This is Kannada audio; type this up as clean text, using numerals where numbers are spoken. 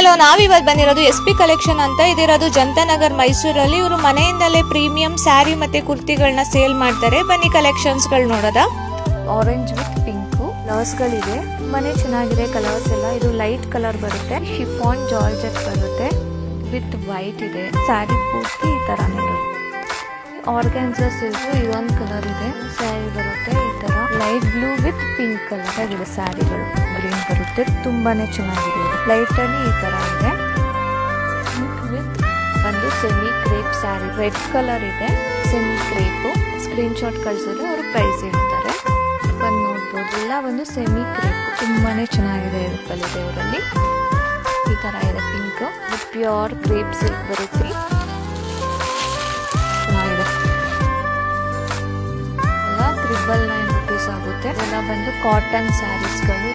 ಹಲೋ, ನಾವಿವತ್ತು ಬಂದಿರೋದು SP ಕಲೆಕ್ಷನ್ ಅಂತ. ಇದಿರೋದು ಜನತಾನಗರ್ ಮೈಸೂರಲ್ಲಿ. ಇವರು ಮನೆಯಿಂದಲೇ ಪ್ರೀಮಿಯಂ ಸ್ಯಾರಿ ಮತ್ತೆ ಕುರ್ತಿಗಳನ್ನ ಸೇಲ್ ಮಾಡ್ತಾರೆ. ಬನ್ನಿ ಕಲೆಕ್ಷನ್ಸ್ ಗಳು ನೋಡೋದ. ಆರೆಂಜ್ ವಿತ್ ಪಿಂಕು ಕಲರ್ಸ್ ಗಳಿದೆ. ತುಂಬಾನೇ ಚೆನ್ನಾಗಿದೆ ಕಲರ್ಸ್ ಎಲ್ಲ. ಇದು ಲೈಟ್ ಕಲರ್ ಬರುತ್ತೆ. ಶಿಫಾನ್ ಜಾರ್ಜೆಟ್ ಬರುತ್ತೆ ವಿತ್ ವೈಟ್ ಇದೆ. ಸ್ಯಾರಿ ಪೂರ್ತಿ ಈ ತರಾನೇ ಇರುತ್ತೆ. ಆರ್ಗ್ಯಾನ್ಸಾ ಸಿಲ್ಕ್ ಇದೊಂದು ಕಲರ್ ಇದೆ. ಸ್ಯಾರಿ ಬರುತ್ತೆ ಈ ತರ light blue with pink colour ಆಗಿದೆ. ಸ್ಯಾರಿಗಳು ಗ್ರೀನ್ ಬರುತ್ತೆ. ತುಂಬಾನೇ ಚೆನ್ನಾಗಿದೆ. ಲೈಟ್ ಅಲ್ಲಿ ಈ ತರ ಇದೆ. ಪಿಂಕ್ ವಿತ್ ಒಂದು semi crepe sari red colour ಇದೆ. ಸೆಮಿ ಕ್ರೇಪ್ ಸ್ಕ್ರೀನ್ ಶಾಟ್ ಕಳ್ಸಿದ್ರೆ ಅವರು ಪ್ರೈಸ್ ಹೇಳ್ತಾರೆ. ಬಂದು ನೋಡ್ಬೋದು. ಎಲ್ಲ ಒಂದು ಸೆಮಿ ಕ್ರೇಪ್ ತುಂಬಾನೇ ಚೆನ್ನಾಗಿದೆ. ಇರುತ್ತಲ್ಲಿದೆ ಇವರಲ್ಲಿ ಈ ತರ ಇದೆ. ಪಿಂಕ್ ಪ್ಯೂರ್ ಕ್ರೇಪ್ ಸಿಲ್ಕ್ ಬರುತ್ತೆ. ಎಲ್ಲ 999 ರೂಪೀಸ್ ಆಗುತ್ತೆ. ಎಲ್ಲ ಬಂದು ಕಾಟನ್ ಸ್ಯಾರೀಸ್ಗಳು.